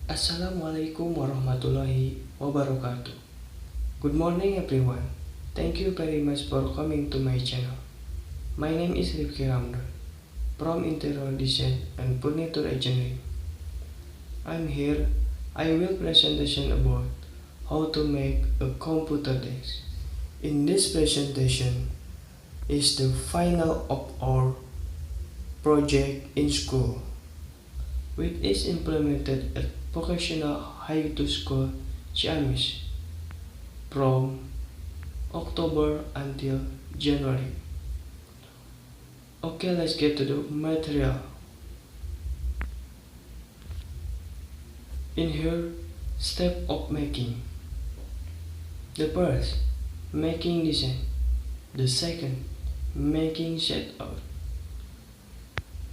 Assalamualaikum warahmatullahi wabarakatuh. Good morning everyone. Thank you very much for coming to my channel. My name is Rifki Ramdan from Interior Design and Furniture Engineering. I'm here. I will presentation about how to make a computer desk. In this presentation is the final of our project in school, which is implemented at Vocational High School Ciamis from October until January. Okay, let's get to the material. In here, step of making. The first, making design. The second, making set out.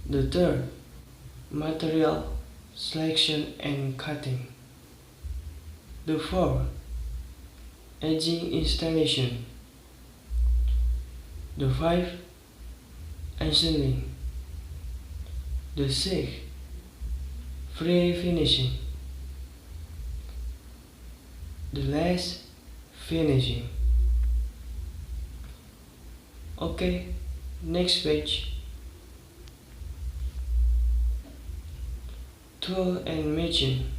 The third, material selection and cutting. The fourth, edging installation. The fifth, assembling. The sixth, pre-finishing. The last, finishing. Okay, next page. Tool and machine.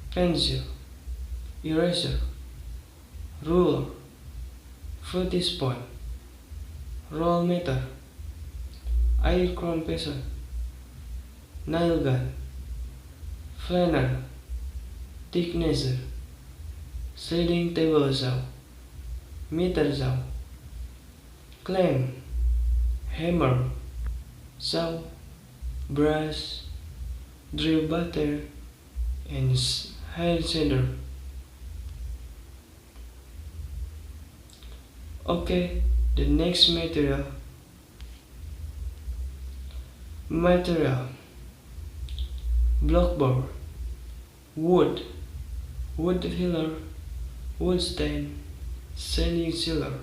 Pencil, eraser, ruler, fruity spoon, roll meter, air compressor, nail gun, flanner, thicknesser, sliding table saw, meter saw, clamp, hammer, saw, brush, drill butter, and hand sander. Okay, the next material. Blockboard, wood, wood filler, wood stain, sanding sealer,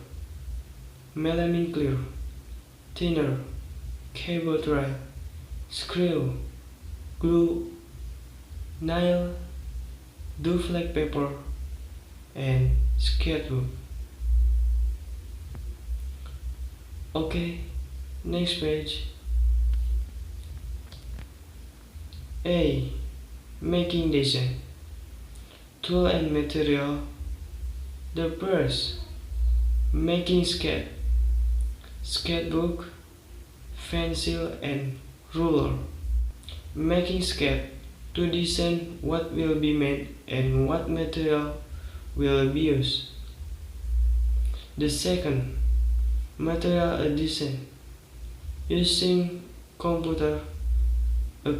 melamine clear, thinner, cable tray, screw, glue, nail, duplex paper, and sketchbook. Okay, next page. A. Making design. Tool and material. The first, making sketchbook, pencil, and ruler. Making sketch to design what will be made and what material will be used. The second, material design, using computer,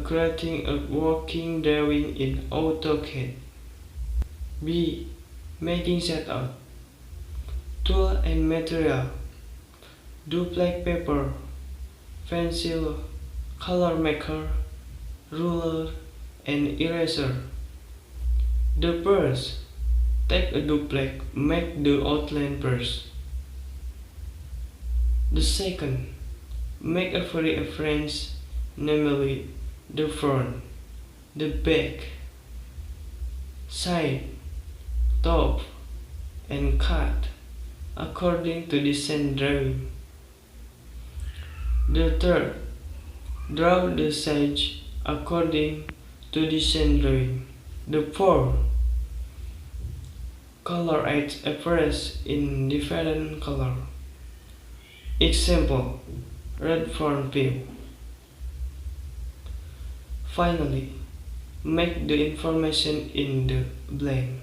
creating a working drawing in AutoCAD. B. Making set out. Tool and material, duplex paper, pencil, color maker, ruler, and eraser. The first, take a duplex, make the outline first. The second, make every reference, namely the front, the back, side, top, and cut according to design drawing. The third, draw the sides according to design drawing. The fourth, color each appearance in different color. Example, red front view. Finally, make the information in the blank.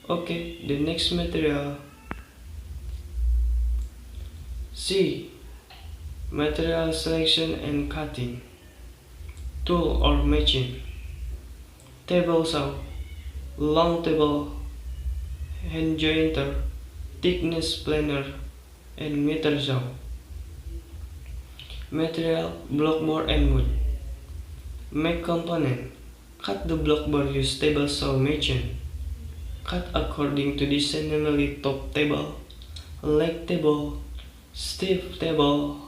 Okay, the next material. C. Material selection and cutting. Tool or machine. Table saw, long table, hand jointer, thickness planer, and meter saw. Material, blockboard and wood. Make component. Cut the blockboard, use table saw machine. Cut according to design, namely top table, leg table, stiff table,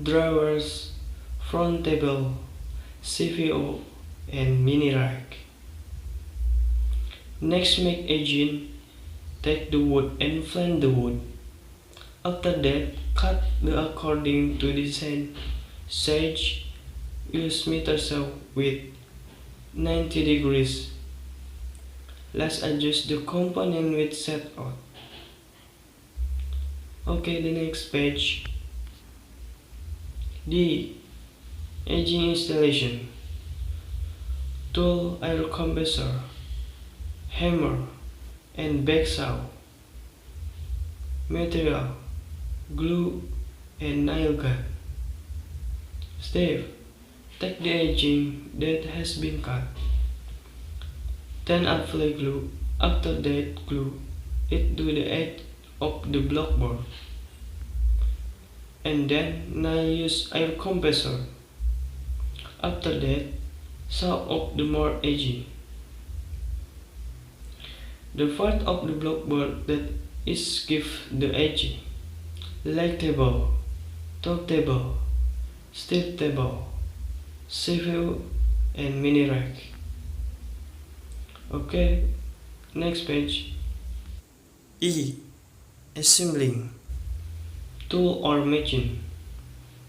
drawers, front table, CVO, and mini rack. Next, make a gin. Take the wood and flame the wood. After that, cut the according to design. Sage, use meter saw with 90 degrees. Let's adjust the component with set out. Okay, the next page. D. Aging installation. Tool, air compressor, hammer, and backsaw. Material, glue and nail gun. Step, take the edging that has been cut. Then apply glue. After that, glue it to the edge of the blockboard. And then now use air compressor. After that, saw off the more edging. The part of the blockboard that is give the edging, leg table, top table, step table, CPU, and mini rack. Okay, next page. E. Assembling. Tool or machine.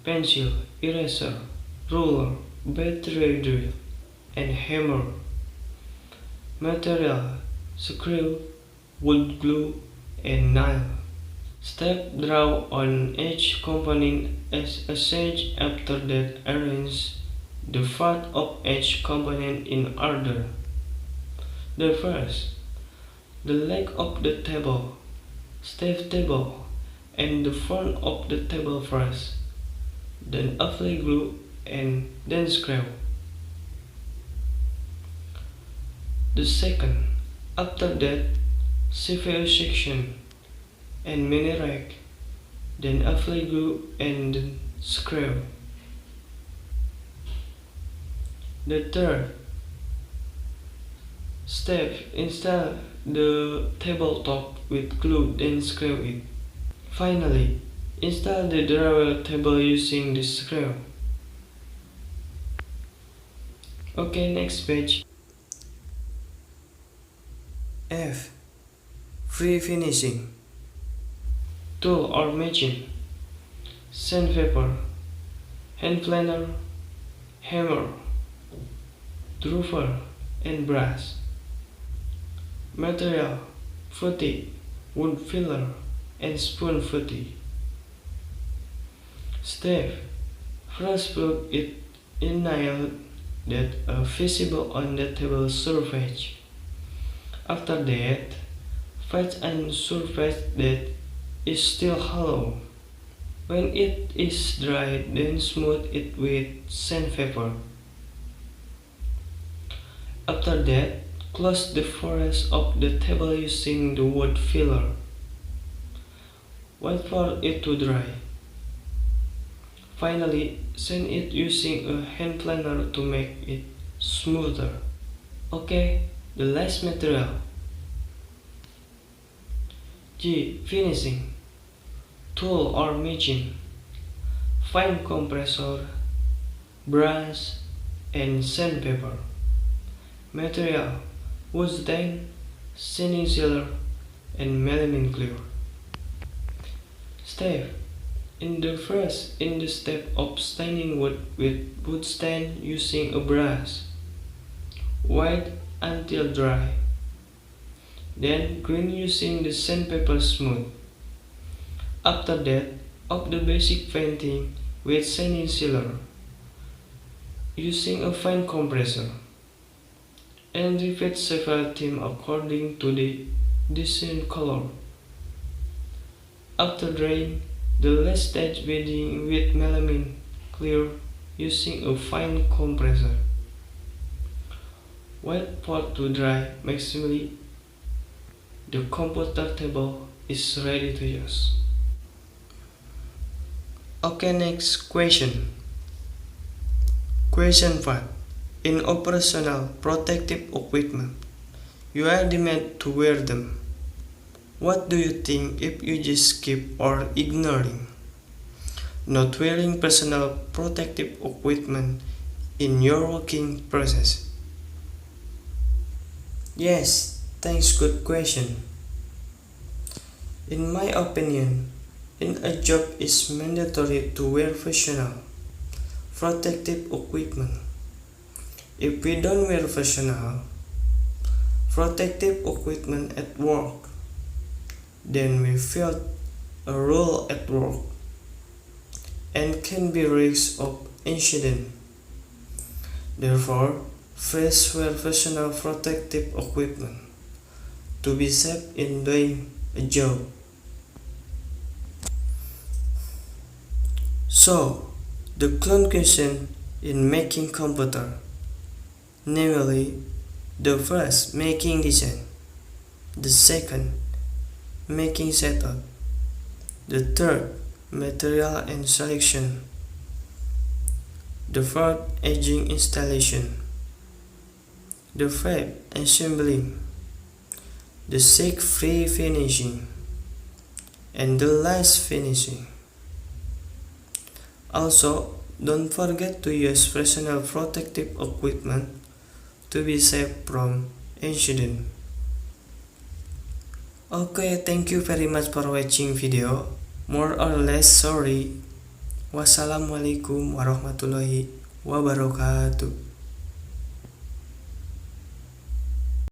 Pencil, eraser, ruler, battery drill, and hammer. Material, screw, wood glue, and nail. Step, draw on each component as a sage. After that, arrange the part of each component in order. The first, the leg of the table, step table, and the front of the table first. Then apply glue and then screw. The second, after that, CPU section and mini rack. Then apply glue and then screw. The third step, install the tabletop with glue, then screw it. Finally, install the drawer table using the screw. Okay, next page. F. Free finishing. Tool or machine. Sandpaper, hand planer, hammer, druver, and brush. Material, footy, wood filler, and spoon footy. Step, first plug it in nail that are visible on the table surface. After that, fetch a surface that is still hollow. When it is dry, then smooth it with sandpaper. After that, close the forest of the table using the wood filler. Wait for it to dry. Finally, sand it using a hand planer to make it smoother. Okay, the last material. G. Finishing. Tool or machine. Fine compressor, brush, and sandpaper. Material, wood stain, sanding sealer, and melamine clear. Step, in the step of staining wood with wood stain using a brush. Wait until dry. Then green using the sandpaper smooth. After that, of the basic painting with sanding sealer using a fine compressor. And repeat several times according to the design color. After drying, the last stage bedding with melamine clear using a fine compressor. Wait for it to dry maximally. The computer table is ready to use. Okay, next question. Question 5. In operational protective equipment, you are demanded to wear them. What do you think if you just skip or ignoring not wearing personal protective equipment in your working process? Yes, thanks, good question. In my opinion, in a job it's mandatory to wear professional protective equipment. If we don't wear professional protective equipment at work, then we failed a role at work and can be risk of incident. Therefore, first wear professional protective equipment to be safe in doing a job. So, the conclusion in making computer, namely, the first making design, the second making setup, the third material and selection, the fourth edging installation, the fifth assembling, the sixth pre-finishing, and the last finishing. Also, don't forget to use personal protective equipment to be safe from incident. Okay, thank you very much for watching video. More or less sorry. Wassalamualaikum warahmatullahi wabarakatuh.